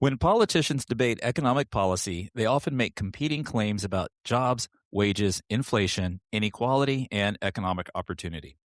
When politicians debate economic policy, they often make competing claims about jobs, wages, inflation, inequality, and economic opportunity.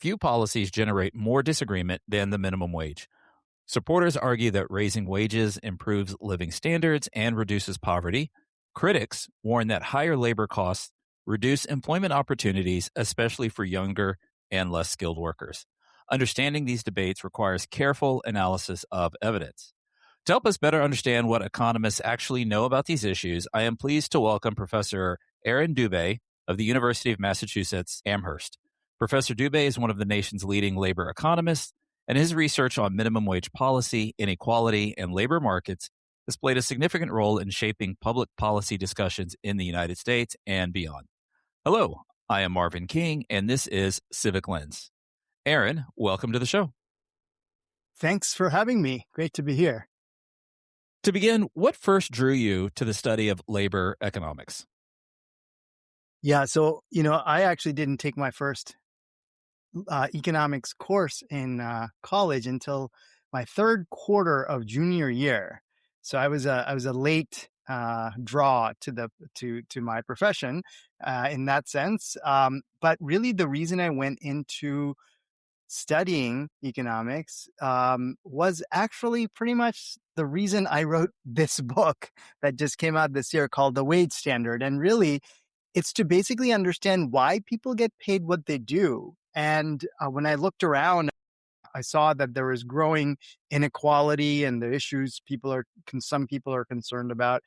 Few policies generate more disagreement than the minimum wage. Supporters argue that raising wages improves living standards and reduces poverty. Critics warn that higher labor costs reduce employment opportunities, especially for younger and less skilled workers. Understanding these debates requires careful analysis of evidence. To help us better understand what economists actually know about these issues, I am pleased to welcome Professor Arin Dube of the University of Massachusetts, Amherst. Professor Dube is one of the nation's leading labor economists, and his research on minimum wage policy, inequality, and labor markets has played a significant role in shaping public policy discussions in the United States and beyond. Hello, I am Marvin King, and this is Civic Lens. Arin, welcome to the show. Thanks for having me. Great to be here. To begin, what first drew you to the study of labor economics? Yeah, so, I actually didn't take my first economics course in college until my third quarter of junior year. So I was a late draw to my profession in that sense. But really, the reason I went into studying economics was actually pretty much the reason I wrote this book that just came out this year called The Wage Standard. And really, it's to basically understand why people get paid what they do. And when I looked around, I saw that there was growing inequality and the issues some people are concerned about,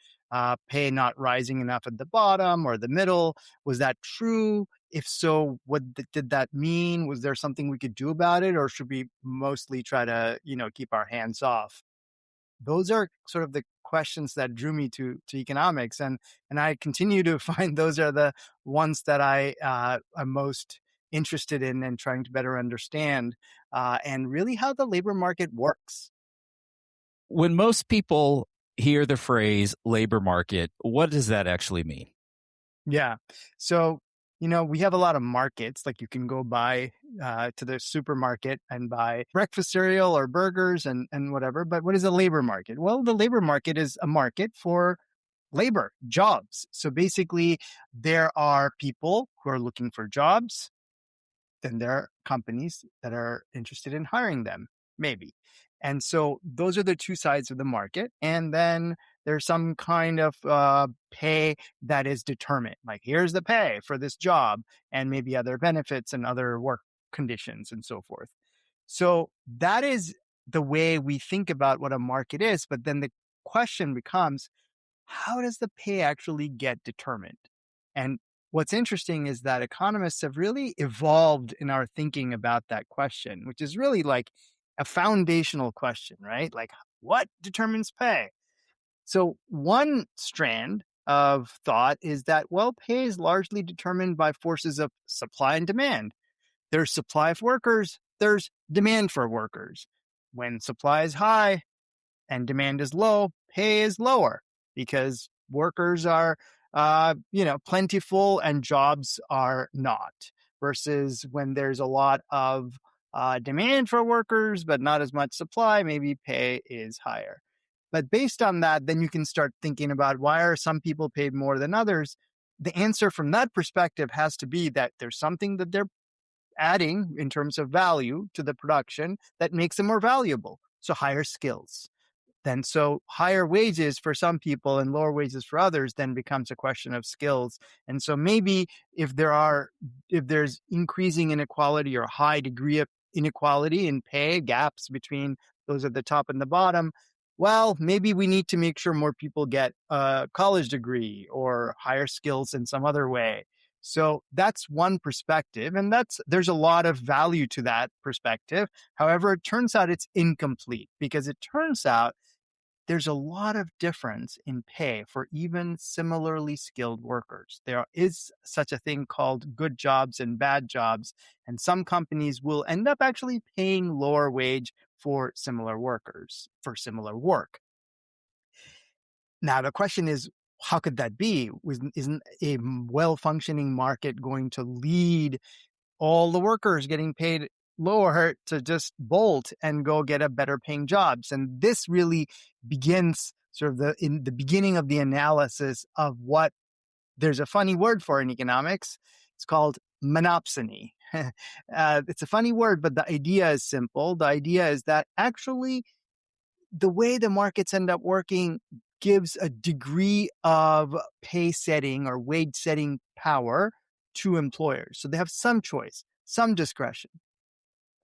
pay not rising enough at the bottom or the middle. Was that true? If so, what did that mean? Was there something we could do about it, or should we mostly try to, keep our hands off? Those are sort of the questions that drew me to economics, and I continue to find those are the ones that I am most interested in and trying to better understand, and really how the labor market works. When most people hear the phrase labor market, what does that actually mean? Yeah. So, we have a lot of markets, like you can go buy to the supermarket and buy breakfast cereal or burgers and whatever. But what is a labor market? Well, the labor market is a market for labor, jobs. So basically, there are people who are looking for jobs. Then there are companies that are interested in hiring them, maybe. And so those are the two sides of the market. And then there's some kind of pay that is determined. Like, here's the pay for this job, and maybe other benefits and other work conditions and so forth. So that is the way we think about what a market is. But then the question becomes, how does the pay actually get determined? And what's interesting is that economists have really evolved in our thinking about that question, which is really like a foundational question, right? Like, what determines pay? So one strand of thought is that, well, pay is largely determined by forces of supply and demand. There's supply of workers, there's demand for workers. When supply is high and demand is low, pay is lower because workers are plentiful and jobs are not, versus when there's a lot of demand for workers, but not as much supply, maybe pay is higher. But based on that, then you can start thinking about, why are some people paid more than others? The answer from that perspective has to be that there's something that they're adding in terms of value to the production that makes them more valuable. So higher skills. Then so higher wages for some people and lower wages for others then becomes a question of skills. And so maybe if there's increasing inequality or high degree of inequality in pay gaps between those at the top and the bottom, well, maybe we need to make sure more people get a college degree or higher skills in some other way. So that's one perspective, and there's a lot of value to that perspective. However, it turns out it's incomplete, because it turns out there's a lot of difference in pay for even similarly skilled workers. There is such a thing called good jobs and bad jobs, and some companies will end up actually paying lower wage for similar workers for similar work. Now, the question is, how could that be? Isn't a well-functioning market going to lead all the workers getting paid lower to just bolt and go get a better paying jobs. And this really begins sort of in the beginning of the analysis of what there's a funny word for in economics. It's called monopsony. It's a funny word, but the idea is simple. The idea is that actually the way the markets end up working gives a degree of pay setting or wage setting power to employers. So they have some choice, some discretion.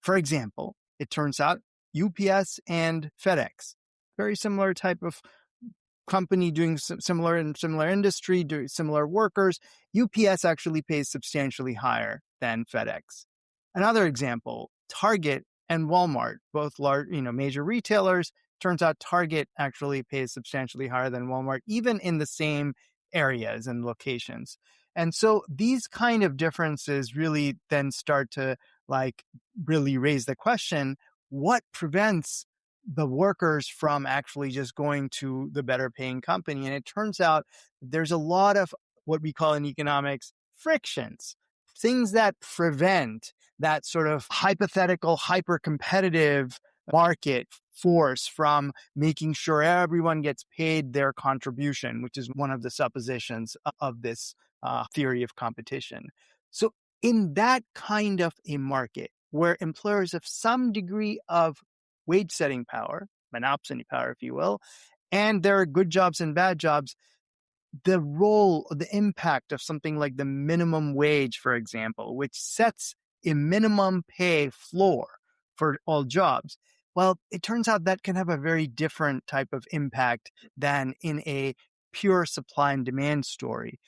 For example, it turns out UPS and FedEx, very similar type of company doing similar industry, doing similar workers. UPS actually pays substantially higher than FedEx. Another example, Target and Walmart, both large, major retailers. Turns out Target actually pays substantially higher than Walmart, even in the same areas and locations. And so these kind of differences really then start to really raise the question, what prevents the workers from actually just going to the better paying company? And it turns out there's a lot of what we call in economics frictions, things that prevent that sort of hypothetical, hyper competitive market force from making sure everyone gets paid their contribution, which is one of the suppositions of this theory of competition. So in that kind of a market where employers have some degree of wage setting power, monopsony power, if you will, and there are good jobs and bad jobs, the impact of something like the minimum wage, for example, which sets a minimum pay floor for all jobs. Well, it turns out that can have a very different type of impact than in a pure supply and demand story.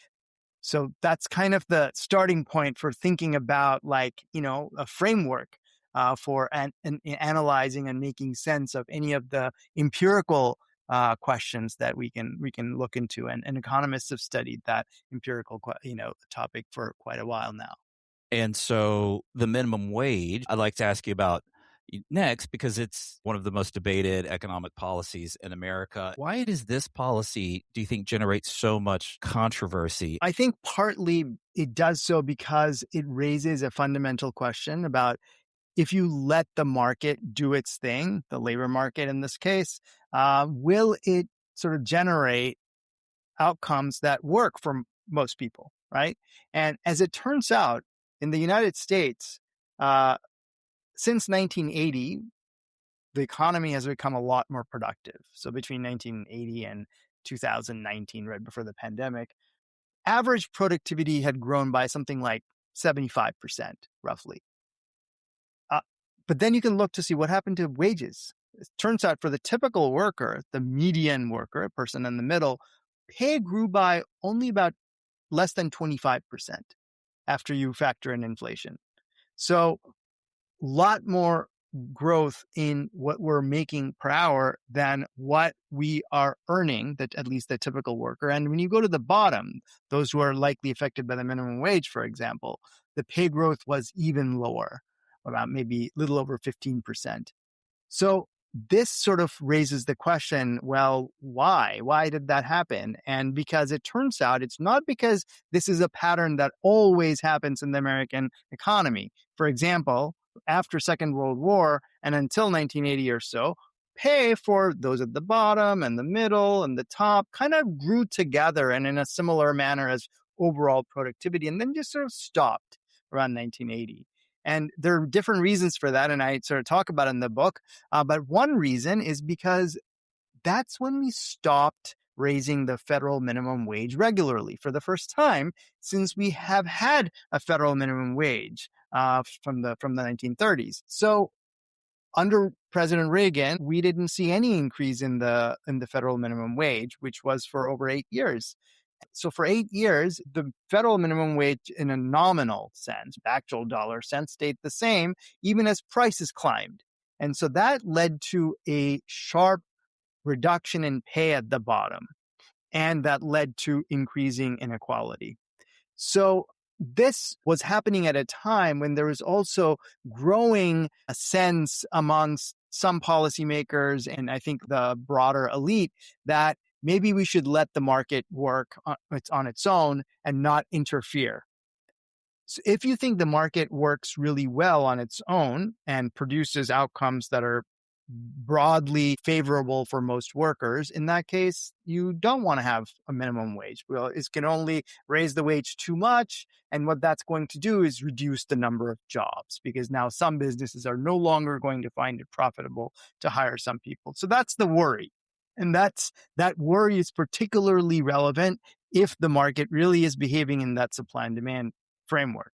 So that's kind of the starting point for thinking about a framework for analyzing and making sense of any of the empirical questions that we can look into. And economists have studied that empirical topic for quite a while now. And so the minimum wage, I'd like to ask you about next, because it's one of the most debated economic policies in America. Why does this policy, do you think, generate so much controversy? I think partly it does so because it raises a fundamental question about, if you let the market do its thing, the labor market in this case, will it sort of generate outcomes that work for most people, right? And as it turns out, in the United States, since 1980, the economy has become a lot more productive. So between 1980 and 2019, right before the pandemic, average productivity had grown by something like 75%, roughly. But then you can look to see what happened to wages. It turns out for the typical worker, the median worker, a person in the middle, pay grew by only about less than 25% after you factor in inflation. So a lot more growth in what we're making per hour than what we are earning, that at least the typical worker. And when you go to the bottom, those who are likely affected by the minimum wage, for example, the pay growth was even lower, about maybe a little over 15%. So this sort of raises the question, well, why? Why did that happen? And because it turns out it's not because this is a pattern that always happens in the American economy. For example, after Second World War and until 1980 or so, pay for those at the bottom and the middle and the top kind of grew together and in a similar manner as overall productivity, and then just sort of stopped around 1980. And there are different reasons for that, and I sort of talk about it in the book. But one reason is because that's when we stopped raising the federal minimum wage regularly for the first time since we have had a federal minimum wage from the 1930s. So under President Reagan, we didn't see any increase in the federal minimum wage, which was for over 8 years. So for 8 years, the federal minimum wage in a nominal sense, actual dollar sense, stayed the same, even as prices climbed. And so that led to a sharp reduction in pay at the bottom, and that led to increasing inequality. So this was happening at a time when there was also growing a sense amongst some policymakers and I think the broader elite that maybe we should let the market work on its own and not interfere. So if you think the market works really well on its own and produces outcomes that are broadly favorable for most workers, in that case, you don't want to have a minimum wage. Well, it can only raise the wage too much. And what that's going to do is reduce the number of jobs because now some businesses are no longer going to find it profitable to hire some people. So that's the worry. And that worry is particularly relevant if the market really is behaving in that supply and demand framework.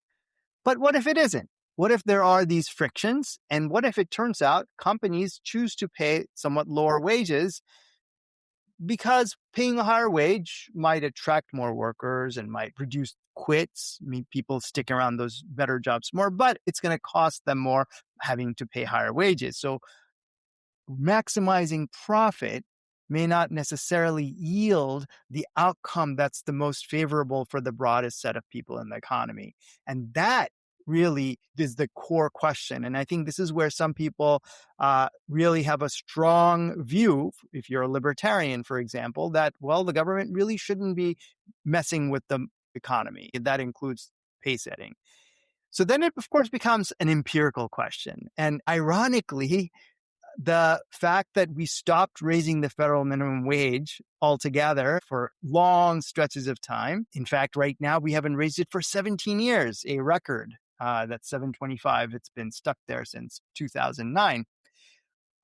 But what if it isn't? What if there are these frictions? And what if it turns out companies choose to pay somewhat lower wages because paying a higher wage might attract more workers and might reduce quits, mean people stick around those better jobs more, but it's going to cost them more having to pay higher wages. So maximizing profit may not necessarily yield the outcome that's the most favorable for the broadest set of people in the economy. And that really is the core question. And I think this is where some people really have a strong view, if you're a libertarian, for example, that, well, the government really shouldn't be messing with the economy. That includes pay setting. So then it, of course, becomes an empirical question. And ironically, the fact that we stopped raising the federal minimum wage altogether for long stretches of time. In fact, right now, we haven't raised it for 17 years, a record. That's 725. It's been stuck there since 2009.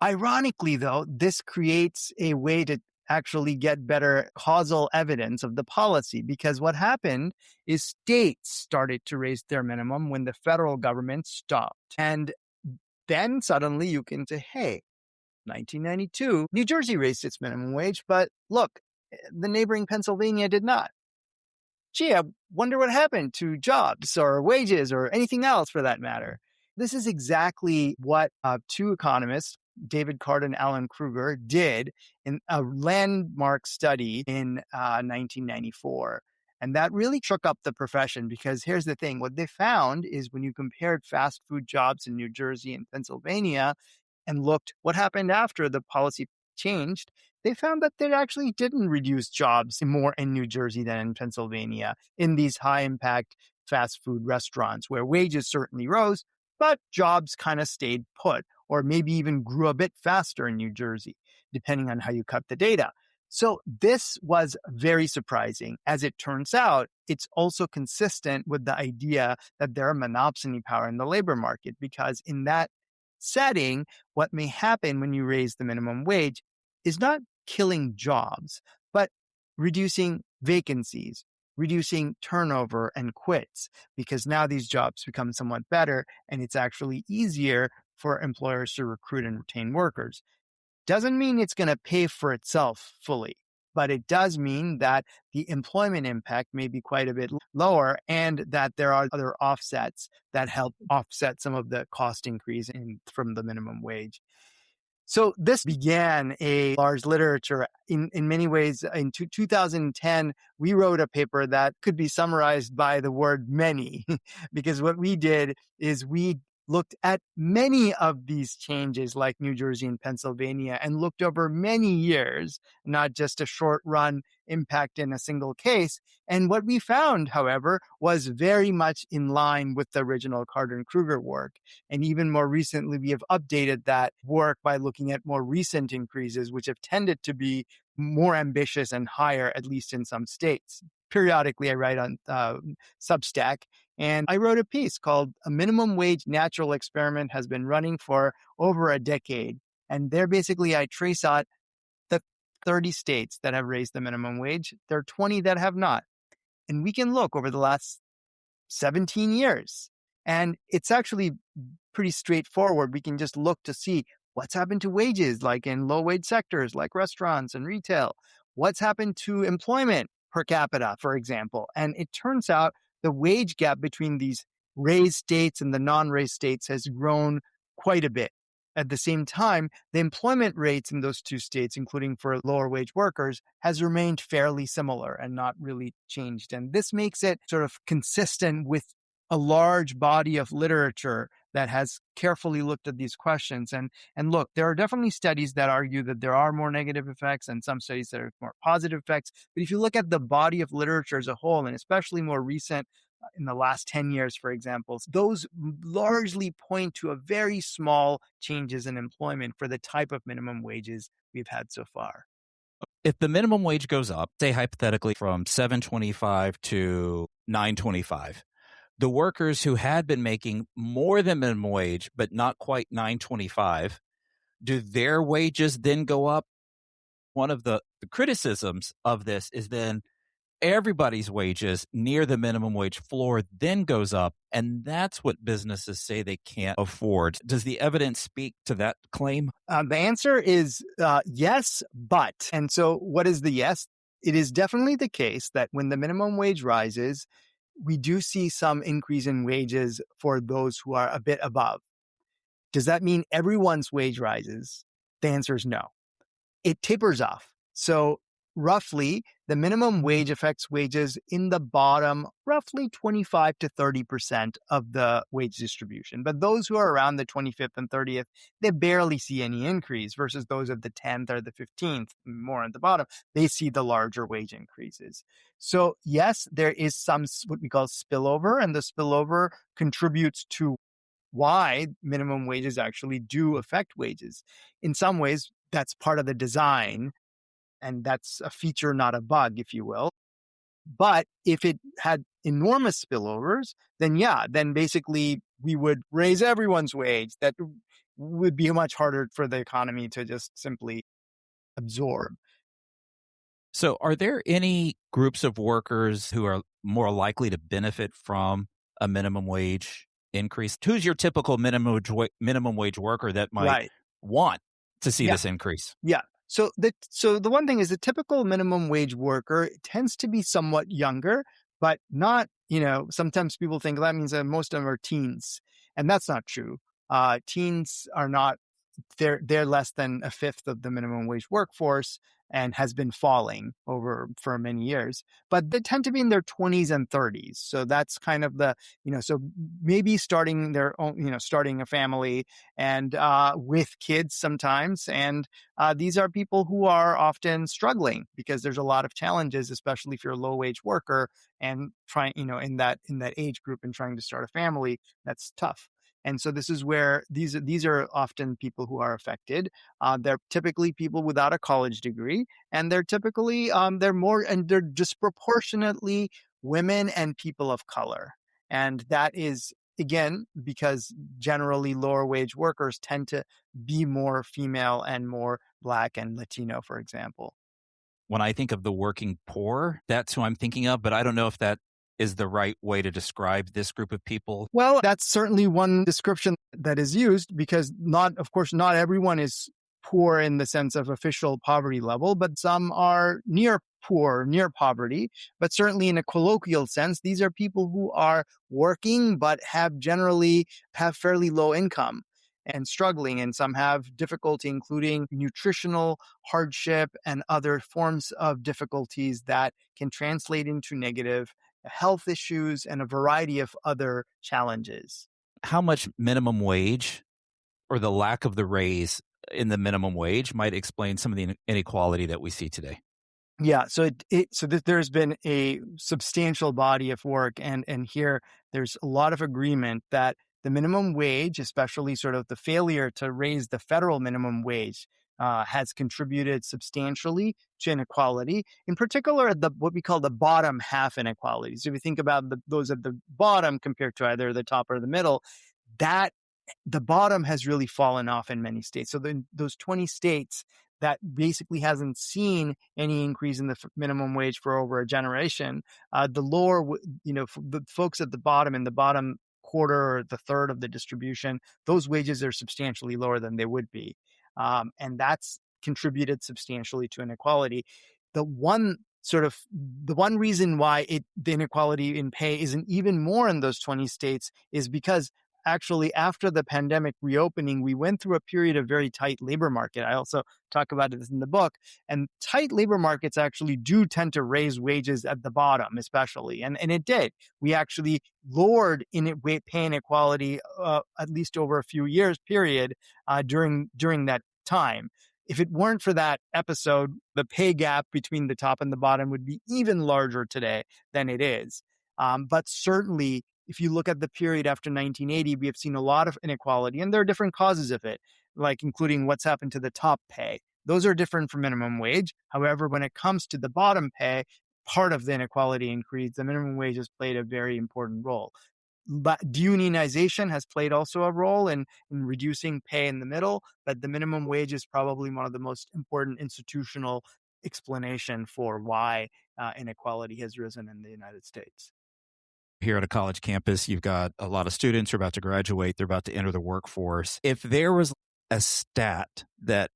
Ironically, though, this creates a way to actually get better causal evidence of the policy, because what happened is states started to raise their minimum when the federal government stopped. And then suddenly you can say, hey, 1992, New Jersey raised its minimum wage, but look, the neighboring Pennsylvania did not. Gee, I wonder what happened to jobs or wages or anything else for that matter. This is exactly what two economists, David Card and Alan Kruger, did in a landmark study in 1994. And that really shook up the profession because here's the thing. What they found is when you compared fast food jobs in New Jersey and Pennsylvania and looked what happened after the policy changed, they found that they actually didn't reduce jobs more in New Jersey than in Pennsylvania in these high impact fast food restaurants where wages certainly rose, but jobs kind of stayed put or maybe even grew a bit faster in New Jersey, depending on how you cut the data. So this was very surprising. As it turns out, it's also consistent with the idea that there are monopsony power in the labor market, because in that setting, what may happen when you raise the minimum wage is not killing jobs, but reducing vacancies, reducing turnover and quits, because now these jobs become somewhat better and it's actually easier for employers to recruit and retain workers. Doesn't mean it's going to pay for itself fully, but it does mean that the employment impact may be quite a bit lower and that there are other offsets that help offset some of the cost increase from the minimum wage. So this began a large literature in many ways. In 2010, we wrote a paper that could be summarized by the word many, because what we did is we looked at many of these changes like New Jersey and Pennsylvania and looked over many years, not just a short run impact in a single case. And what we found, however, was very much in line with the original Carter and Kruger work. And even more recently, we have updated that work by looking at more recent increases, which have tended to be more ambitious and higher, at least in some states. Periodically, I write on Substack, and I wrote a piece called "A Minimum Wage Natural Experiment Has Been Running for Over a Decade." And there basically I trace out the 30 states that have raised the minimum wage. There are 20 that have not. And we can look over the last 17 years. And it's actually pretty straightforward. We can just look to see what's happened to wages, like in low wage sectors like restaurants and retail. What's happened to employment per capita, for example. And it turns out the wage gap between these raised states and the non-raised states has grown quite a bit. At the same time, the employment rates in those two states, including for lower wage workers, has remained fairly similar and not really changed. And this makes it sort of consistent with a large body of literature that has carefully looked at these questions. And look, there are definitely studies that argue that there are more negative effects and some studies that are more positive effects. But if you look at the body of literature as a whole, and especially more recent in the last 10 years, for example, those largely point to a very small changes in employment for the type of minimum wages we've had so far. If the minimum wage goes up, say hypothetically from 7.25 to 9.25, the workers who had been making more than minimum wage but not quite 9.25, do their wages then go up? One of the criticisms of this is then everybody's wages near the minimum wage floor then goes up, and that's what businesses say they can't afford. Does the evidence speak to that claim? The answer is yes, but. And so, what is the yes? It is definitely the case that when the minimum wage rises, we do see some increase in wages for those who are a bit above. Does that mean everyone's wage rises? The answer is no. It tapers off. So roughly, the minimum wage affects wages in the bottom, roughly 25 to 30% of the wage distribution. But those who are around the 25th and 30th, they barely see any increase versus those of the 10th or the 15th, more at the bottom, they see the larger wage increases. So yes, there is some what we call spillover, and the spillover contributes to why minimum wages actually do affect wages. In some ways, that's part of the design, and that's a feature, not a bug, if you will. But if it had enormous spillovers, then then basically we would raise everyone's wage. That would be much harder for the economy to just simply absorb. So, are there any groups of workers who are more likely to benefit from a minimum wage increase? Who's your typical minimum wage worker that might Right. want to see Yeah. this increase? Yeah. So the one thing is the typical minimum wage worker tends to be somewhat younger, but not, sometimes people think that means that most of them are teens. And that's not true. Teens are not, they're less than a fifth of the minimum wage workforce and has been falling over for many years, but they tend to be in their 20s and 30s. So that's kind of so maybe starting their own, starting a family and with kids sometimes. And these are people who are often struggling because there's a lot of challenges, especially if you're a low wage worker and trying, in that age group and trying to start a family. That's tough. And so this is where these are often people who are affected. They're typically people without a college degree, and they're typically they're disproportionately women and people of color. And that is again because generally lower wage workers tend to be more female and more Black and Latino, for example. When I think of the working poor, that's who I'm thinking of, but I don't know if that is the right way to describe this group of people. Well, that's certainly one description that is used because of course, not everyone is poor in the sense of official poverty level, but some are near poor, near poverty. But certainly in a colloquial sense, these are people who are working, but generally have fairly low income and struggling. And some have difficulty, including nutritional hardship and other forms of difficulties that can translate into negative health issues and a variety of other challenges. How much minimum wage or the lack of the raise in the minimum wage might explain some of the inequality that we see today? Yeah, so there's been a substantial body of work, and here there's a lot of agreement that the minimum wage, especially sort of the failure to raise the federal minimum wage, has contributed substantially to inequality, in particular what we call the bottom half inequalities. If you think about those at the bottom compared to either the top or the middle, that the bottom has really fallen off in many states. So those 20 states that basically hasn't seen any increase in the minimum wage for over a generation, the lower, the folks at the bottom, in the bottom quarter or the third of the distribution, those wages are substantially lower than they would be. And that's contributed substantially to inequality. The one reason why the inequality in pay isn't even more in those 20 states is because actually after the pandemic reopening, we went through a period of very tight labor market. I also talk about this in the book. And tight labor markets actually do tend to raise wages at the bottom, especially. And it did. We actually lowered pay inequality at least over a few years period during that time. If it weren't for that episode, the pay gap between the top and the bottom would be even larger today than it is. But certainly, if you look at the period after 1980, we have seen a lot of inequality, and there are different causes of it, like including what's happened to the top pay. Those are different from minimum wage. However, when it comes to the bottom pay, part of the inequality increase, the minimum wage has played a very important role. But unionization has played also a role in reducing pay in the middle, but the minimum wage is probably one of the most important institutional explanation for why inequality has risen in the United States. Here at a college campus, you've got a lot of students who are about to graduate, they're about to enter the workforce. If there was a stat that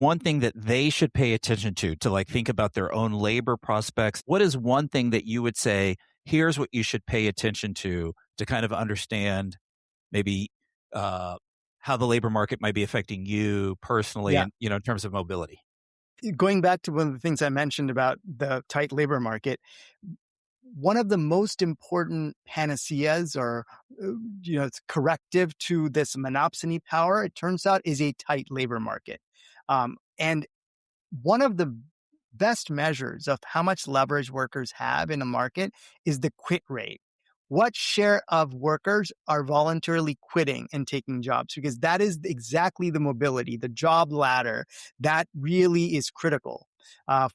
one thing that they should pay attention to like think about their own labor prospects, what is one thing that you would say, here's what you should pay attention to kind of understand maybe how the labor market might be affecting you personally Yeah. and, in terms of mobility? Going back to one of the things I mentioned about the tight labor market, one of the most important panaceas or it's corrective to this monopsony power, it turns out, is a tight labor market. And one of the best measures of how much leverage workers have in a market is the quit rate. What share of workers are voluntarily quitting and taking jobs? Because that is exactly the mobility, the job ladder that really is critical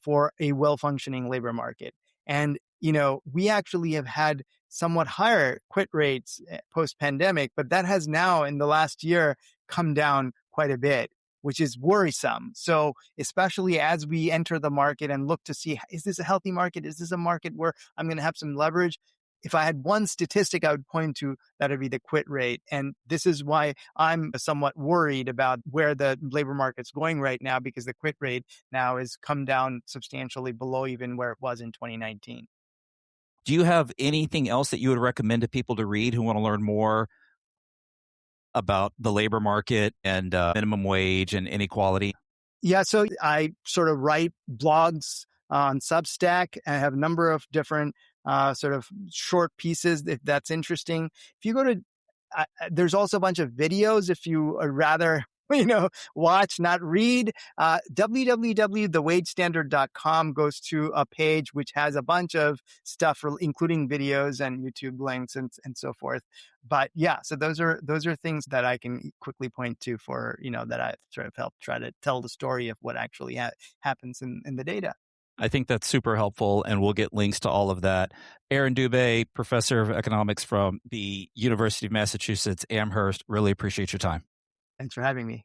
for a well-functioning labor market. And, we actually have had somewhat higher quit rates post-pandemic, but that has now in the last year come down quite a bit, which is worrisome. So especially as we enter the market and look to see, is this a healthy market? Is this a market where I'm going to have some leverage? If I had one statistic I would point to, that would be the quit rate. And this is why I'm somewhat worried about where the labor market's going right now, because the quit rate now has come down substantially below even where it was in 2019. Do you have anything else that you would recommend to people to read who want to learn more about the labor market and minimum wage and inequality? Yeah, so I sort of write blogs on Substack. I have a number of different sort of short pieces if that's interesting. If you go to, there's also a bunch of videos if you would rather, watch, not read. www.thewagestandard.com goes to a page which has a bunch of stuff, including videos and YouTube links and so forth. But yeah, so those are things that I can quickly point to for, that I've sort of helped try to tell the story of what actually happens in the data. I think that's super helpful, and we'll get links to all of that. Arin Dube, professor of economics from the University of Massachusetts, Amherst, really appreciate your time. Thanks for having me.